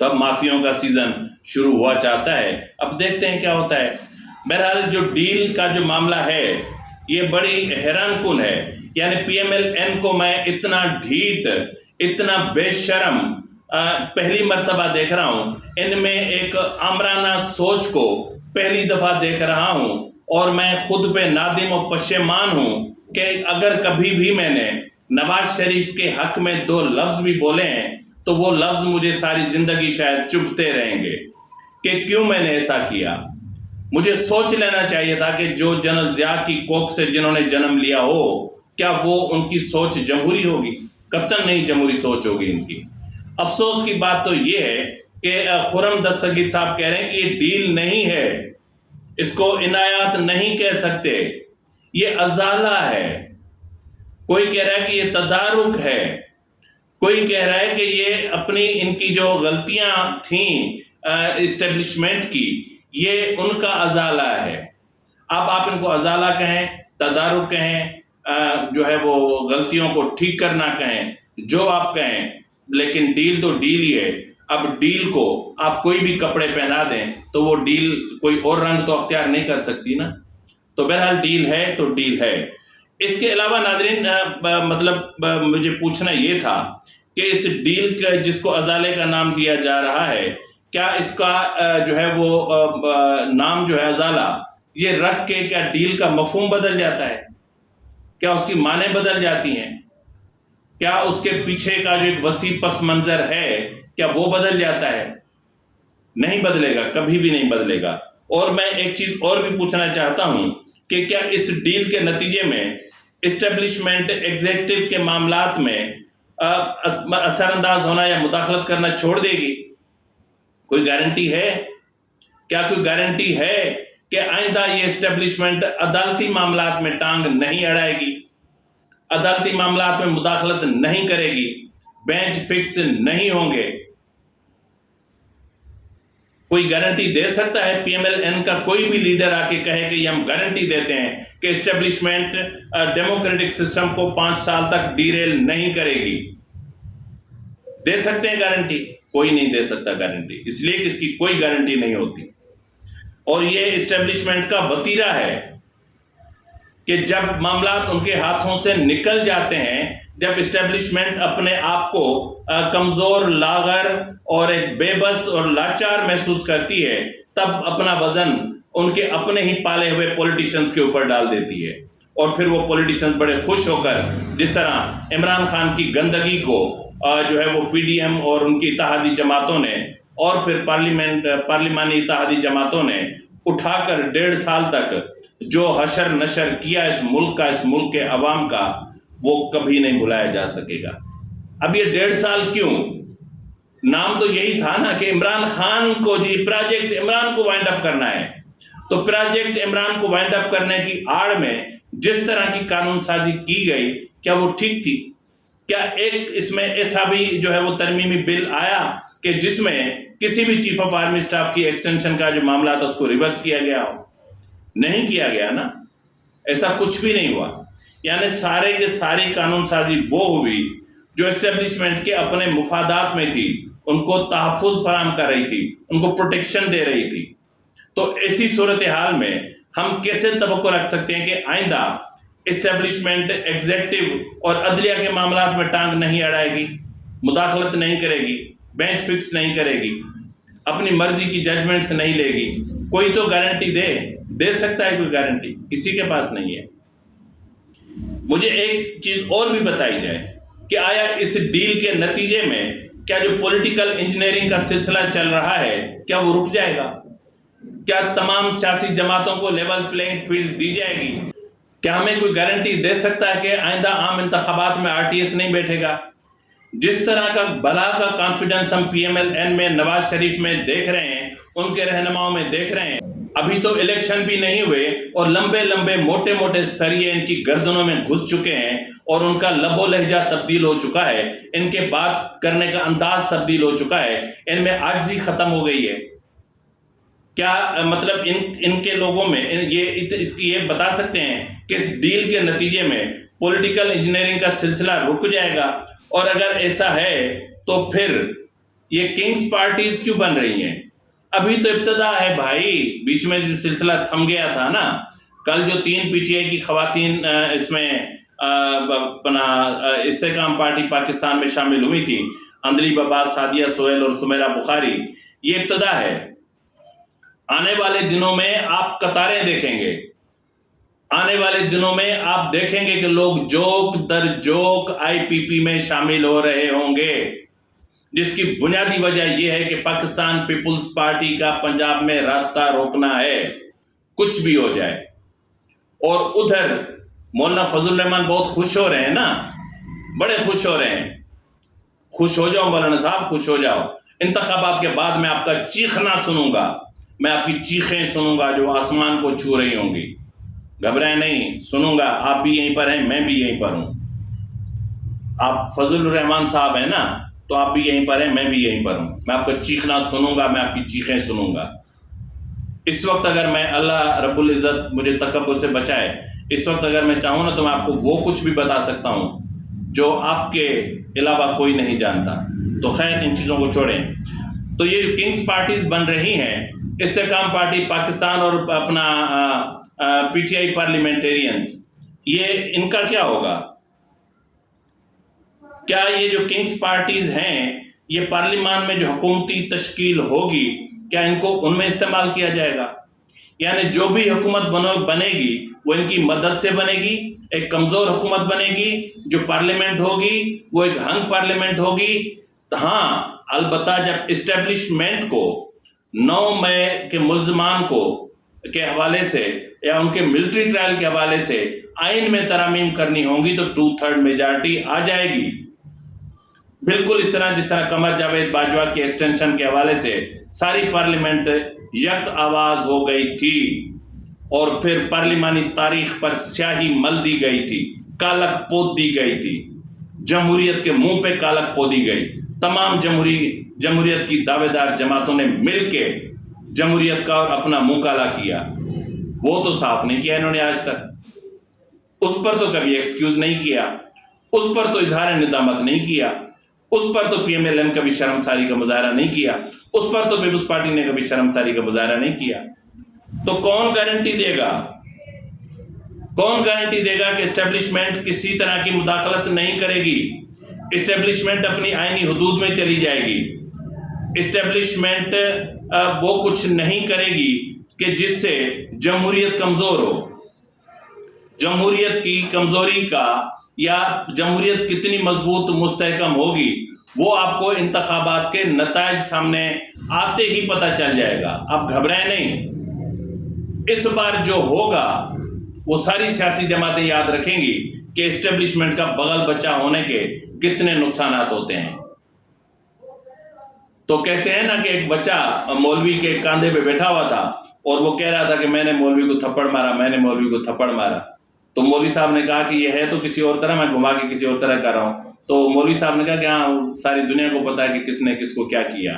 تو اب مافیوں کا سیزن شروع ہوا چاہتا ہے، اب دیکھتے ہیں کیا ہوتا ہے۔ بہرحال جو ڈیل کا جو معاملہ ہے یہ بڑی حیران کن ہے، یعنی پی ایم ایل این کو میں اتنا ڈھیٹ، اتنا بے شرم پہلی مرتبہ دیکھ رہا ہوں، ان میں ایک آمرانہ سوچ کو پہلی دفعہ دیکھ رہا ہوں، اور میں خود پہ نادم و پشیمان ہوں کہ اگر کبھی بھی میں نے نواز شریف کے حق میں 2 لفظ بھی بولے ہیں تو وہ لفظ مجھے ساری زندگی شاید چبھتے رہیں گے کہ کیوں میں نے ایسا کیا۔ مجھے سوچ لینا چاہیے تھا کہ جو جنرل ضیاء کی کوکھ سے جنہوں نے جنم لیا ہو، کیا وہ ان کی سوچ جمہوری ہوگی؟ قطعاً نہیں جمہوری سوچ ہوگی ان کی۔ افسوس کی بات تو یہ ہے کہ خرم دستگیر صاحب کہہ رہے ہیں کہ یہ ڈیل نہیں ہے، اس کو عنایات نہیں کہہ سکتے، یہ ازالہ ہے۔ کوئی کہہ رہا ہے کہ یہ تدارک ہے، کوئی کہہ رہا ہے کہ یہ اپنی ان کی جو غلطیاں تھیں اسٹیبلشمنٹ کی، یہ ان کا ازالہ ہے۔ اب آپ ان کو ازالہ کہیں، تدارک کہیں، جو ہے وہ غلطیوں کو ٹھیک کرنا کہیں، جو آپ کہیں، لیکن ڈیل تو ڈیل ہی ہے۔ اب ڈیل کو آپ کوئی بھی کپڑے پہنا دیں تو وہ ڈیل کوئی اور رنگ تو اختیار نہیں کر سکتی نا۔ تو بہرحال ڈیل ہے تو ڈیل ہے۔ اس کے علاوہ ناظرین مطلب مجھے پوچھنا یہ تھا کہ اس ڈیل کا جس کو ازالے کا نام دیا جا رہا ہے، کیا اس کا جو ہے وہ نام جو ہے ازالہ، یہ رکھ کے کیا ڈیل کا مفہوم بدل جاتا ہے؟ کیا اس کی معنی بدل جاتی ہیں؟ کیا اس کے پیچھے کا جو ایک وسیع پس منظر ہے کیا وہ بدل جاتا ہے؟ نہیں بدلے گا، کبھی بھی نہیں بدلے گا۔ اور میں ایک چیز اور بھی پوچھنا چاہتا ہوں کہ کیا اس ڈیل کے نتیجے میں اسٹیبلشمنٹ ایگزیکٹو کے معاملات میں اثر انداز ہونا یا مداخلت کرنا چھوڑ دے گی؟ کوئی گارنٹی ہے؟ کیا کوئی گارنٹی ہے کہ آئندہ یہ اسٹیبلشمنٹ عدالتی معاملات میں ٹانگ نہیں اڑائے گی، عدالتی معاملات میں مداخلت نہیں کرے گی، بینچ فکس نہیں ہوں گے؟ کوئی گارنٹی دے سکتا ہے؟ پی ایم ایل این کا کوئی بھی لیڈر آ کے کہے کہ یہ ہم گارنٹی دیتے ہیں کہ اسٹیبلشمنٹ ڈیموکریٹک سسٹم کو 5 سال تک ڈیریل نہیں کرے گی؟ دے سکتے ہیں گارنٹی؟ کوئی نہیں دے سکتا گارنٹی، اس لیے کہ اس کی کوئی گارنٹی نہیں ہوتی۔ اور یہ اسٹیبلشمنٹ کا وتیرہ ہے کہ جب معاملات ان کے ہاتھوں سے نکل جاتے ہیں، جب اسٹیبلشمنٹ اپنے آپ کو کمزور، لاغر اور ایک بے بس اور لاچار محسوس کرتی ہے، تب اپنا وزن ان کے اپنے ہی پالے ہوئے پولیٹیشنز کے اوپر ڈال دیتی ہے، اور پھر وہ پولیٹیشنز بڑے خوش ہو کر، جس طرح عمران خان کی گندگی کو جو ہے وہ پی ڈی ایم اور ان کی اتحادی جماعتوں نے اور پھر پارلیمانی اتحادی جماعتوں نے اٹھا کر 1.5 سال تک جو حشر نشر کیا اس ملک کا، اس ملک کے عوام کا، وہ کبھی نہیں بھلایا جا سکے گا۔ اب یہ 1.5 سال کیوں؟ نام تو یہی تھا نا کہ عمران خان کو پروجیکٹ عمران کو وائنڈ اپ کرنا ہے، تو پروجیکٹ عمران کو وائنڈ اپ کرنے کی آڑ میں جس طرح کی قانون سازی کی گئی، کیا وہ ٹھیک تھی؟ کیا ایک اس میں ایسا بھی جو ہے وہ ترمیمی بل آیا کہ جس میں کسی بھی چیف آف آرمی اسٹاف کی ایکسٹینشن کا جو معاملہ تھا اس کو ریورس کیا گیا ہو؟ نہیں کیا گیا نا، ایسا کچھ بھی نہیں ہوا۔ یعنی سارے کے ساری قانون سازی وہ ہوئی جو اسٹیبلشمنٹ کے اپنے مفادات میں تھی، ان کو تحفظ فراہم کر رہی تھی، ان کو پروٹیکشن دے رہی تھی۔ تو ایسی صورتحال میں ہم کیسے توقع رکھ سکتے ہیں کہ آئندہ اسٹیبلشمنٹ ایگزیکٹو اور عدلیہ کے معاملات میں ٹانگ نہیں اڑائے گی، مداخلت نہیں کرے گی، بینچ فکس نہیں کرے گی، اپنی مرضی کی ججمنٹس نہیں لے گی؟ کوئی تو گارنٹی دے سکتا ہے کوئی گارنٹی؟ کسی کے پاس نہیں ہے۔ مجھے ایک چیز اور بھی بتائی جائے کہ آیا اس ڈیل کے نتیجے میں کیا جو پولیٹیکل انجینئرنگ کا سلسلہ چل رہا ہے کیا وہ رک جائے گا؟ کیا تمام سیاسی جماعتوں کو لیول پلینگ فیلڈ دی جائے گی؟ کیا ہمیں کوئی گارنٹی دے سکتا ہے کہ آئندہ عام انتخابات میں آر ٹی ایس نہیں بیٹھے گا؟ جس طرح کا بلا کا کانفیڈنس ہم پی ایم ایل این میں، نواز شریف میں دیکھ رہے ہیں، ان کے رہنماؤں میں دیکھ رہے ہیں، ابھی تو الیکشن بھی نہیں ہوئے اور لمبے لمبے موٹے موٹے سریے ان کی گردنوں میں گھس چکے ہیں، اور ان کا لب و لہجہ تبدیل ہو چکا ہے، ان کے بات کرنے کا انداز تبدیل ہو چکا ہے، ان میں عاجزی ختم ہو گئی ہے۔ کیا مطلب ان کے لوگوں میں یہ بتا سکتے ہیں کہ اس ڈیل کے نتیجے میں پولیٹیکل انجینئرنگ کا سلسلہ رک جائے گا؟ اور اگر ایسا ہے تو پھر یہ کنگز پارٹیز کیوں بن رہی ہیں؟ ابھی تو ابتدا ہے بھائی، بیچ میں جو سلسلہ تھم گیا تھا نا، کل جو 3 پی ٹی آئی کی خواتین اس میں اپنا استحکام پارٹی پاکستان میں شامل ہوئی تھی، اندلیب عباس، سعدیہ سہیل اور سمیرہ بخاری، یہ ابتدا ہے۔ آنے والے دنوں میں آپ قطاریں دیکھیں گے، آنے والے دنوں میں آپ دیکھیں گے کہ لوگ جوک در جوک آئی پی پی میں شامل ہو رہے ہوں گے، جس کی بنیادی وجہ یہ ہے کہ پاکستان پیپلز پارٹی کا پنجاب میں راستہ روکنا ہے، کچھ بھی ہو جائے۔ اور ادھر مولانا فضل الرحمان بہت خوش ہو رہے ہیں نا، بڑے خوش ہو رہے ہیں۔ خوش ہو جاؤ مولانا صاحب، خوش ہو جاؤ۔ انتخابات کے بعد میں آپ کا چیخنا سنوں گا، میں آپ کی چیخیں سنوں گا جو آسمان کو چھو رہی ہوں گی۔ گھبرائیں نہیں، سنوں گا۔ آپ بھی یہیں پر ہیں، میں بھی یہیں پر ہوں۔ آپ فضل الرحمان صاحب ہیں نا، تو آپ بھی یہیں پر ہیں، میں بھی یہیں پر ہوں۔ میں آپ کا چیخنا سنوں گا، میں آپ کی چیخیں سنوں گا۔ اس وقت اگر میں، اللہ رب العزت مجھے تکبر سے بچائے، اس وقت اگر میں چاہوں نا تو میں آپ کو وہ کچھ بھی بتا سکتا ہوں جو آپ کے علاوہ کوئی نہیں جانتا۔ تو خیر ان چیزوں کو چھوڑیں۔ تو یہ جو کنگز پارٹیز بن رہی ہیں، استحکام پارٹی پاکستان اور اپنا پی ٹی آئی پارلیمنٹیرینز، یہ ان کا کیا ہوگا؟ کیا یہ جو کنگز پارٹیز ہیں، یہ پارلیمان میں جو حکومتی تشکیل ہوگی، کیا ان کو ان میں استعمال کیا جائے گا؟ یعنی جو بھی حکومت بنے گی وہ ان کی مدد سے بنے گی، ایک کمزور حکومت بنے گی، جو پارلیمنٹ ہوگی وہ ایک ہنگ پارلیمنٹ ہوگی۔ ہاں البتہ جب اسٹیبلشمنٹ کو 9 مئی کے ملزمان کو کے حوالے سے یا ان کے ملٹری ٹرائل کے حوالے سے آئین میں ترامیم کرنی ہوں گی تو 2/3 میجارٹی آ جائے گی، بالکل اس طرح جس طرح قمر جاوید باجوہ کی ایکسٹینشن کے حوالے سے ساری پارلیمنٹ یک آواز ہو گئی تھی اور پھر پارلیمانی تاریخ پر سیاہی مل دی گئی تھی، کالک پوت دی گئی تھی، جمہوریت کے منہ پہ کالک پودی گئی۔ تمام جمہوریت کی دعوے دار جماعتوں نے مل کے جمہوریت کا اور اپنا منہ کالا کیا۔ وہ تو صاف نہیں کیا انہوں نے آج تک، اس پر تو کبھی ایکسکیوز نہیں کیا، اس پر تو اظہار ندامت نہیں کیا، اس پر تو پی ایم ایل این کبھی شرمساری کا مظاہرہ نہیں کیا، اس پر تو پیپلز پارٹی نے کبھی شرمساری کا مظاہرہ نہیں کیا۔ تو کون گارنٹی دے گا، کون گارنٹی دے گا کہ اسٹیبلشمنٹ کسی طرح کی مداخلت نہیں کرے گی؟ اسٹیبلشمنٹ اپنی آئینی حدود میں چلی جائے گی، اسٹیبلشمنٹ وہ کچھ نہیں کرے گی کہ جس سے جمہوریت کمزور ہو۔ جمہوریت کی کمزوری کا یا جمہوریت کتنی مضبوط مستحکم ہوگی وہ آپ کو انتخابات کے نتائج سامنے آتے ہی پتہ چل جائے گا۔ آپ گھبرائیں نہیں، اس بار جو ہوگا وہ ساری سیاسی جماعتیں یاد رکھیں گی کہ اسٹیبلشمنٹ کا بغل بچہ ہونے کے کتنے نقصانات ہوتے ہیں۔ تو کہتے ہیں نا کہ ایک بچہ مولوی کے کاندھے پہ بیٹھا ہوا تھا اور وہ کہہ رہا تھا کہ میں نے مولوی کو تھپڑ مارا، میں نے مولوی کو تھپڑ مارا۔ تو مولوی صاحب نے کہا کہ یہ ہے تو کسی اور طرح، میں گھما کے کسی اور طرح کر رہا ہوں۔ تو مولوی صاحب نے کہا کہ ہاں ساری دنیا کو پتا ہے کہ کس نے کس کو کیا کیا۔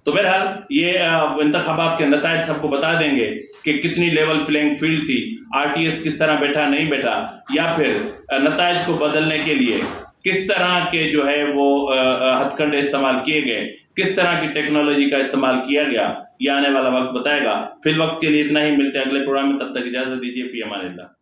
تو بہرحال یہ انتخابات کے نتائج سب کو بتا دیں گے کہ کتنی لیول پلینگ فیلڈ تھی، آر ٹی ایس کس طرح بیٹھا نہیں بیٹھا، یا پھر نتائج کو بدلنے کے لیے کس طرح کے جو ہے وہ ہتھ کنڈے استعمال کیے گئے، کس طرح کی ٹیکنالوجی کا استعمال کیا گیا، یہ آنے والا وقت بتائے گا۔ فی الوقت کے لیے اتنا ہی، ملتے ہیں اگلے پروگرام میں، تب تک اجازت دیجیے، فی امان اللہ۔